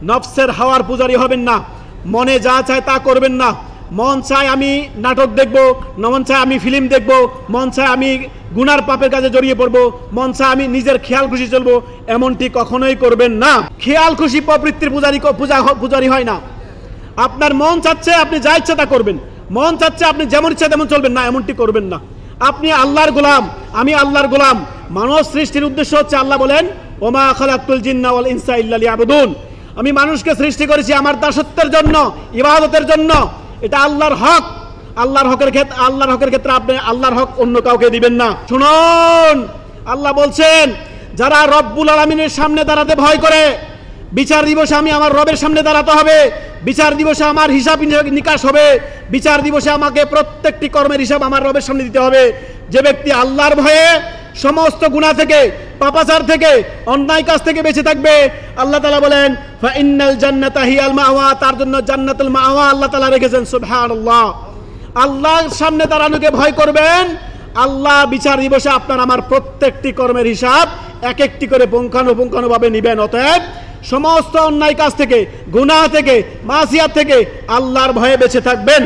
নফসের হাওয়ার পূজারী হবেন না, মনে যা চায় তা করবেন না। মন চায় আমি নাটক দেখব, মন চায় আমি ফিল্ম দেখব, মন চায় আমি গুনার পাপের কাজে জড়িয়ে পড়বো, মন চায় আমি নিজের খেয়াল খুশি চলবো, এমনটি কখনোই করবেন না। খেয়াল খুশি প্রবৃত্তির পূজারী হয় না। আপনার মন চাচ্ছে আপনি যা ইচ্ছা তা করবেন, মন চাচ্ছে আপনি যেমন ইচ্ছা তেমন চলবেন না, এমনটি করবেন না। আপনি আল্লাহর গোলাম, আমি আল্লাহর গোলাম। মানব সৃষ্টির উদ্দেশ্য হচ্ছে, আল্লাহ বলেন ওমা খালাকতুল জিন্না ওয়াল ইনসা ইল্লা লিয়াবুদুন, আমি মানুষকে সৃষ্টি করেছি আমার দাসত্বের জন্য, ইবাদতের জন্য। এটা আল্লাহর হক। আল্লাহর হকের ক্ষেত্রে আপনি আল্লাহর হক অন্য কাউকে দিবেন না। শুনুন, আল্লাহ বলছেন যারা রব্বুল আলামিনের সামনে দাঁড়াতে ভয় করে, বিচার দিবসে আমি আমার রবের সামনে দাঁড়াতে হবে, বিচার দিবসে আমার হিসাব নিকাশ হবে, বিচার দিবসে আমাকে প্রত্যেকটি কর্মের হিসাব আমার রবের সামনে দিতে হবে। যে ব্যক্তি আল্লাহর ভয়ে সমস্ত গুনাহ থেকে, পাপাচার থেকে, অন্যায় কাজ থেকে বেঁচে থাকবে, আল্লাহ তাআলা বলেন ফাইন্নাল জান্নাতা হিয়াল মাওয়া, তার জন্য জান্নাতুল মাওয়া আল্লাহ তাআলা রেখেছেন। সুবহানাল্লাহ। আল্লাহর সামনে দাঁড়ানোকে ভয় করবেন, আল্লাহ বিচার দিবসে আপনার আমার প্রত্যেকটি কর্মের হিসাব এক একটি করে পুঙ্খানুপুঙ্খানুভাবে নিবেন। অতএব সমস্ত অন্যায় কাজ থেকে, গুনাহ থেকে, মাসিয়াত থেকে আল্লাহর ভয়ে বেঁচে থাকবেন।